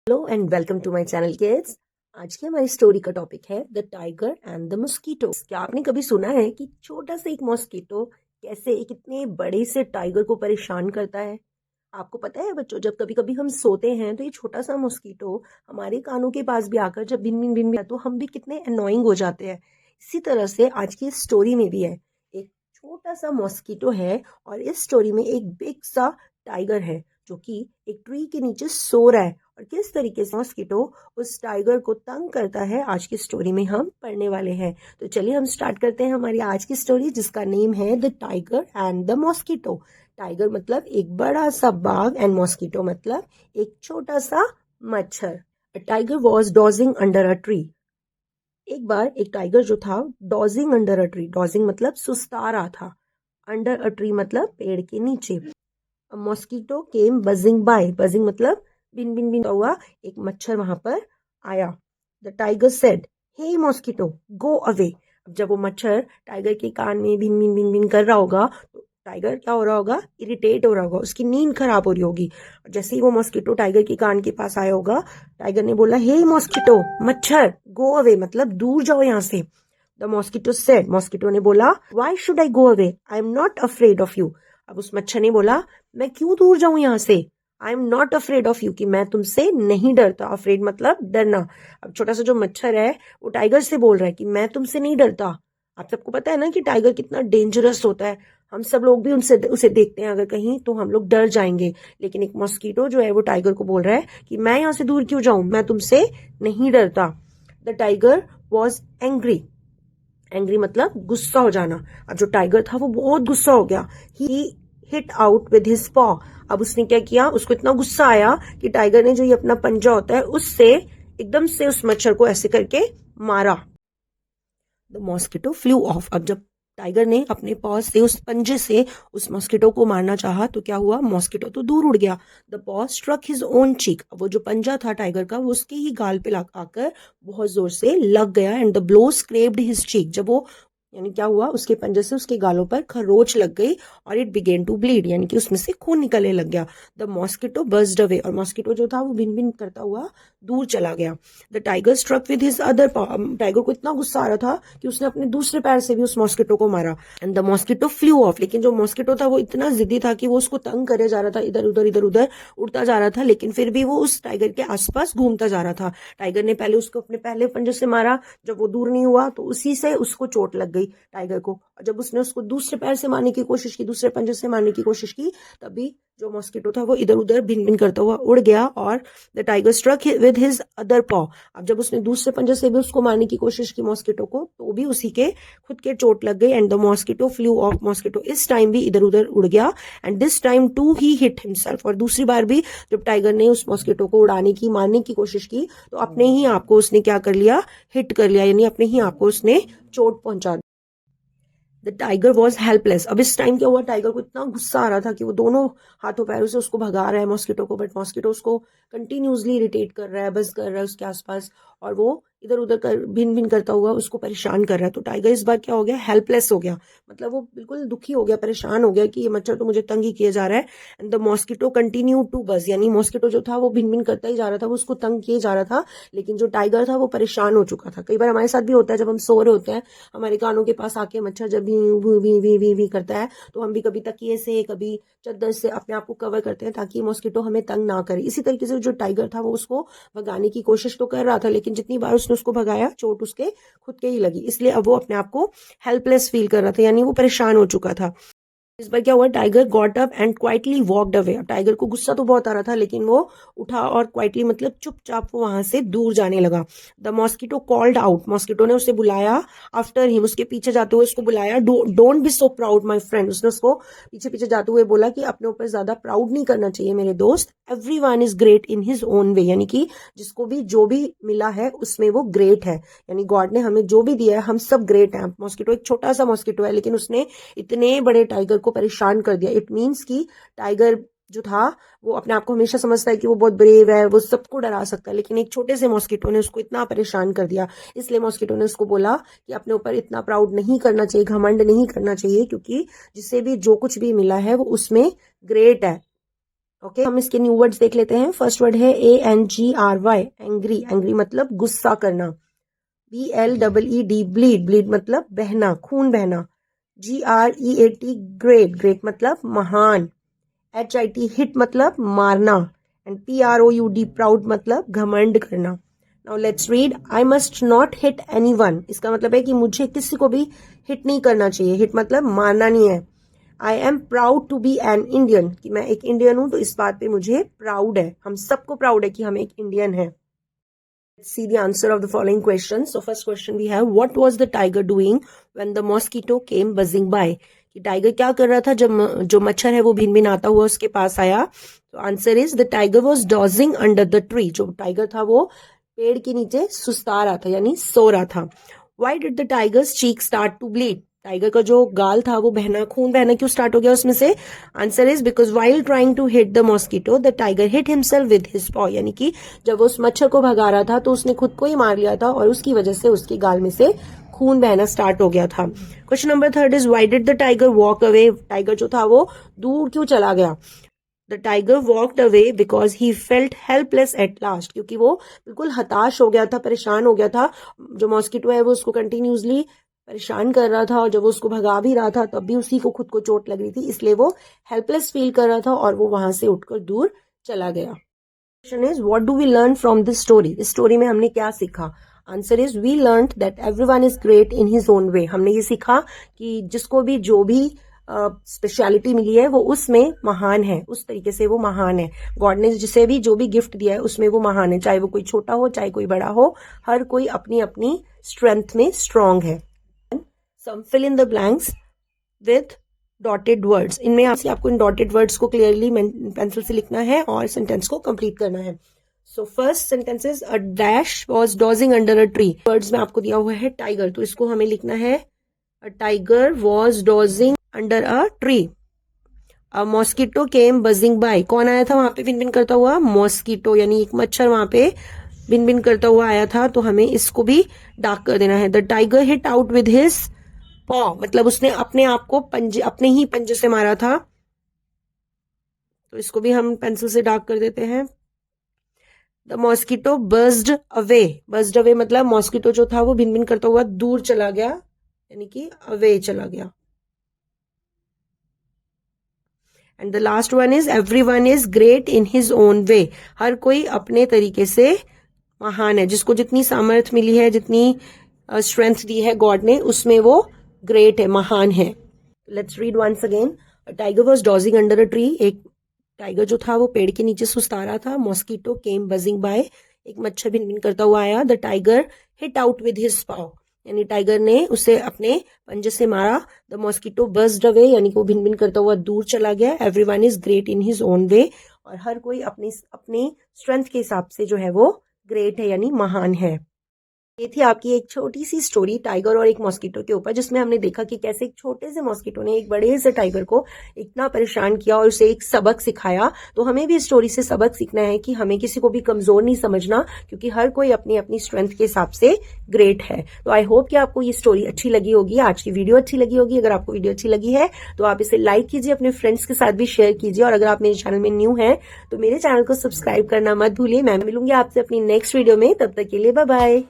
Hello and welcome to my channel kids. आज की हमारी स्टोरी का टॉपिक है the tiger and the mosquito. क्या आपने कभी सुना है कि छोटा सा एक मॉस्किटो कैसे एक इतने बड़े से टाइगर को परेशान करता है? आपको पता है बच्चों, जब कभी कभी हम सोते हैं तो ये छोटा सा मॉस्किटो हमारे कानों के पास भी आकर जब भिन भिन भिन भिन तो हम भी कितने अनोइंग हो जाते हैं। इसी तरह से आज की स्टोरी में भी है। एक छोटा सा मॉस्किटो है और इस स्टोरी में एक बिग सा टाइगर है जो कि एक ट्री के नीचे सो रहा है। और किस तरीके से मॉस्किटो उस टाइगर को तंग करता है आज की स्टोरी में हम पढ़ने वाले हैं। तो चलिए हम स्टार्ट करते हैं हमारी आज की स्टोरी, जिसका नेम है the tiger and the mosquito. Tiger मतलब एक बड़ा सा बाघ एंड मॉस्किटो मतलब एक छोटा सा मच्छर। अ tiger was dodging under a tree. एक बार एक टाइगर जो था dodging under a tree, dodging मतलब सुस्ता रहा था, अंडर अ ट्री मतलब पेड़ के नीचे। Mosquito came buzzing bye, buzzing मतलब बिन बिन बिन हुआ, एक मच्छर वहां पर आया। The tiger said hey mosquito go away. अब जब वो मच्छर टाइगर के कान में बिन बिन बिन बिन कर रहा होगा तो टाइगर क्या हो रहा होगा, इरिटेट हो रहा होगा, उसकी नींद खराब हो रही होगी। जैसे ही वो मॉस्किटो टाइगर के कान के पास आया होगा, टाइगर ने बोला हे मॉस्किटो, मच्छर, गो अवे मतलब दूर जाओ यहाँ से। द मॉस्किटो सेड, मॉस्किटो ने बोला why should I go away, I am not afraid of you. अब उस मच्छर ने बोला मैं क्यों दूर जाऊं यहाँ से, I am not afraid of you, कि मैं तुमसे नहीं डरता। अफ्रेड मतलब डरना। अब छोटा सा जो मच्छर है वो टाइगर से बोल रहा है कि मैं तुमसे नहीं डरता। आप सबको पता है ना कि टाइगर कितना डेंजरस होता है। हम सब लोग भी उनसे उसे देखते हैं अगर कहीं तो हम लोग डर जाएंगे। लेकिन एक मॉस्किटो जो है वो टाइगर को बोल रहा है कि मैं यहाँ से दूर क्यों जाऊं, मैं तुमसे नहीं डरता। The tiger was angry, angry मतलब गुस्सा हो जाना। अब जो टाइगर था वो बहुत गुस्सा हो गया। ही हिट आउट विद हिज पॉ। अब उसने क्या किया, उसको इतना गुस्सा आया कि टाइगर ने जो ये अपना पंजा होता है उससे एकदम से उस मच्छर को ऐसे करके मारा। The mosquito flew of. अब जब टाइगर ने अपने पॉ से उस पंजे से उस मॉस्किटो को मारना चाहा तो क्या हुआ, मॉस्किटो तो दूर उड़ गया। द पॉ स्ट्रक हिज ओन चीक। वो जो पंजा था टाइगर का वो उसके ही गाल पे आकर बहुत जोर से लग गया। And the blow scraped his cheek. जब वो यानी क्या हुआ, उसके पंजे से उसके गालों पर खरोच लग गई और इट बिगेन टू ब्लीड, यानी कि उसमें से खून निकलने लग गया। The mosquito buzzed away. और मॉस्किटो जो था वो भिन भिन करता हुआ दूर चला गया। The tiger struck with his other paw. Tiger को इतना गुस्सा आ रहा था कि उसने अपने दूसरे पैर से भी उस मॉस्किटो को मारा। And the mosquito flew of. लेकिन जो मॉस्किटो था वो इतना जिद्दी था कि वो उसको तंग करे जा रहा था, इधर उधर इधर उधर उड़ता जा रहा था, लेकिन फिर भी वो उस टाइगर के आसपास घूमता जा रहा था। टाइगर ने पहले उसको अपने पहले पंजे से मारा, जब वो दूर नहीं हुआ तो उसी से उसको चोट लग गई टाइगर को। और जब उसने उसको दूसरे पैर से मारने की कोशिश की, दूसरे पंजे से मारने की कोशिश की, तभी जो मॉस्किटो था वो इधर उधर भिन भिन करता हुआ उड़ गया। और the tiger struck with his other paw. अब जब उसने दूसरे पंजे से भी उसको मारने की कोशिश की मॉस्किटो को, तो भी उसी के खुद के चोट लग गई। And the mosquito flew off. Mosquito इस टाइम भी इधर उधर उड़ गया। And this time too he hit himself. और दूसरी बार भी जब टाइगर ने उस मॉस्किटो को उड़ाने की, मारने की कोशिश की, तो अपने ही आप को उसने क्या कर लिया, हिट कर लिया, यानी अपने ही आप को उसने चोट पहुंचा। The tiger was helpless. अब इस टाइम क्या हुआ, टाइगर को इतना गुस्सा आ रहा था कि वो दोनों हाथों पैरों से उसको भगा रहा है मॉस्किटो को, बट मॉस्किटो उसको कंटिन्यूसली इरिटेट कर रहा है, बस कर रहा है उसके आसपास, और वो इधर उधर कर भिन भिन करता हुआ उसको परेशान कर रहा है। तो टाइगर इस बार क्या हो गया, हेल्पलेस हो गया। मतलब वो बिल्कुल दुखी हो गया, परेशान हो गया कि ये मच्छर तो मुझे तंग ही किए जा रहा है। And the mosquito continue to buzz, यानी मॉस्किटो जो था वो भिन भिन करता ही जा रहा था, वो उसको तंग किए जा रहा था, लेकिन जो टाइगर था वो परेशान हो चुका था। कई बार हमारे साथ भी होता है, जब हम सो रहे होते हैं, हमारे कानों के पास आके मच्छर जब भी वी वी वी वी करता है, तो हम भी कभी तकिए से, कभी चद्दर से अपने आप को कवर करते हैं ताकि मॉस्किटो हमें तंग ना करे। इसी तरीके से जो टाइगर था वो उसको भगाने की कोशिश तो कर रहा था, लेकिन जितनी बार उसने उसको भगाया चोट उसके खुद के ही लगी, इसलिए अब वो अपने आप को हेल्पलेस फील कर रहा था, यानी वो परेशान हो चुका था। इस बार क्या हुआ, tiger got up and quietly walked away. Tiger को गुस्सा तो बहुत आ रहा था, लेकिन वो उठा और क्वाइटली मतलब चुपचाप वो वहां से दूर जाने लगा। The mosquito called out. Mosquito ने उसे बुलाया, आफ्टर हिम, उसके पीछे जाते हुए उसको बुलाया। Don't be so proud my friend. उसने उसको पीछे पीछे जाते हुए बोला कि अपने ऊपर ज्यादा प्राउड नहीं करना चाहिए मेरे दोस्त। Every one is great in his own वे, यानी कि जिसको भी जो भी मिला है उसमें वो ग्रेट है, यानी गॉड ने हमें जो भी दिया है हम सब ग्रेट हैं। मॉस्किटो एक छोटा सा मॉस्किटो है, लेकिन उसने इतने बड़े टाइगर को परेशान कर दिया। इट मीन्स कि टाइगर जो था वो अपने आप को हमेशा समझता है कि वो बहुत ब्रेव है, वो सबको डरा सकता है, लेकिन एक छोटे से मॉस्किटो ने उसको इतना परेशान कर दिया। इसलिए मॉस्किटो ने उसको बोला कि अपने ऊपर इतना प्राउड नहीं करना चाहिए, घमंड नहीं करना चाहिए, क्योंकि जिसे भी जो कुछ भी मिला है वो उसमें ग्रेट है। ओके, हम इसके न्यू वर्ड्स देख लेते हैं। फर्स्ट वर्ड है ANGRY, एंग्री। एंग्री मतलब गुस्सा करना। BLEED, bleed. ब्लीड मतलब बहना, खून बहना। GREAT, great. ग्रेट मतलब महान। HIT, हिट मतलब मारना। एंड PROUD, प्राउड मतलब घमंड करना। Now let's read. I must not hit anyone, इसका मतलब है कि मुझे किसी को भी हिट नहीं करना चाहिए। हिट मतलब मारना नहीं है। I am proud to be an Indian, कि मैं एक इंडियन हूं, तो इस बात पे मुझे प्राउड है। हम सबको प्राउड है कि हम एक इंडियन है। Let's see the answer of the following questions. So first question we have, what was the tiger doing when the mosquito came buzzing by? कि टाइगर क्या कर रहा था जब जो मच्छर है वो भिन भिन आता हुआ उसके पास आया। तो answer is the tiger was dodging under the tree. जो टाइगर था वो पेड़ के नीचे सुस्ता रहा था, यानी सो रहा था। Why did the tiger's cheek start to bleed? Tiger का जो गाल था वो बहना, खून बहना क्यों स्टार्ट हो गया उसमें से? Answer is because while trying to hit the mosquito the tiger hit himself with his paw, यानी कि जब वो उस मच्छर को भगा रहा था तो उसने खुद को ही मार लिया था और उसकी वजह से उसके गाल में से खून बहना स्टार्ट हो गया था। Question number third is why did the tiger walk away? Tiger जो था वो दूर क्यों चला गया? The tiger walked away because he felt helpless at last, क्योंकि वो बिल्कुल हताश हो गया था, परेशान हो गया था। जो मॉस्किटो है वो उसको कंटिन्यूसली परेशान कर रहा था और जब वो उसको भगा भी रहा था तब भी उसी को खुद को चोट लग रही थी, इसलिए वो हेल्पलेस फील कर रहा था और वो वहां से उठकर दूर चला गया। Question is what do we learn from this story? इस स्टोरी में हमने क्या सीखा? Answer is we learn that everyone is great in his own way. हमने ये सीखा कि जिसको भी जो भी स्पेशलिटी मिली है वो उसमें महान है, उस तरीके से वो महान है। गॉड ने जिसे भी जो भी गिफ्ट दिया है उसमें वो महान है, चाहे वो कोई छोटा हो चाहे कोई बड़ा हो, हर कोई अपनी अपनी स्ट्रेंथ में स्ट्रांग है। Some fill in the blanks with dotted words. इनमें आपको इन डॉटेड वर्ड्स को क्लियरली पेंसिल से लिखना है और सेंटेंस को कंप्लीट करना है। So first sentence is a dash was dodging under a tree. Words में आपको दिया हुआ है टाइगर, तो इसको हमें लिखना है a tiger was dodging under a tree. A mosquito came buzzing by. कौन आया था वहां पे भिन भिन करता हुआ? मॉस्किटो, यानी एक मच्छर वहां पे भिन भिन करता हुआ आया था, तो हमें इसको भी डार्क कर देना है। The tiger hit out with his पॉ, मतलब उसने अपने आप को पंजे, अपने ही पंजे से मारा था, तो इसको भी हम पेंसिल से डार्क कर देते हैं। The mosquito burst away. Burst away मतलब मॉस्किटो जो था वो भिन भिन करता हुआ दूर चला गया, यानी कि अवे चला गया। And the last one is everyone is great in his own way. हर कोई अपने तरीके से महान है, जिसको जितनी सामर्थ्य मिली है, जितनी स्ट्रेंथ दी है गॉड ने, उसमें वो ग्रेट है, महान है। Let's read once again. Tiger was dodging under a tree. एक टाइगर जो था वो पेड़ के नीचे सुस्ता रहा था। मॉस्किटो केम बजिंग बाय, एक मच्छर भिन भिन करता हुआ आया। The tiger hit out with his paw, यानी टाइगर ने उसे अपने पंजे से मारा। द मॉस्किटो बर्स्ड अवे, यानी वो भिन भिन करता हुआ दूर चला गया। Everyone is great in his own वे, और हर कोई अपनी अपनी स्ट्रेंथ के हिसाब से जो है वो ग्रेट है, यानी महान है। ये थी आपकी एक छोटी सी स्टोरी टाइगर और एक मॉस्किटो के ऊपर, जिसमें हमने देखा कि कैसे एक छोटे से मॉस्किटो ने एक बड़े से टाइगर को इतना परेशान किया और उसे एक सबक सिखाया। तो हमें भी इस स्टोरी से सबक सीखना है कि हमें किसी को भी कमजोर नहीं समझना, क्योंकि हर कोई अपनी अपनी स्ट्रेंथ के हिसाब से ग्रेट है। तो आई होप कि आपको ये स्टोरी अच्छी लगी होगी, आज की वीडियो अच्छी लगी होगी। अगर आपको वीडियो अच्छी लगी है तो आप इसे लाइक कीजिए, अपने फ्रेंड्स के साथ भी शेयर कीजिए, और अगर आप मेरे चैनल में न्यू हैं तो मेरे चैनल को सब्सक्राइब करना मत भूलिए। मैं मिलूंगी आपसे अपनी नेक्स्ट वीडियो में, तब तक के लिए बाय बाय।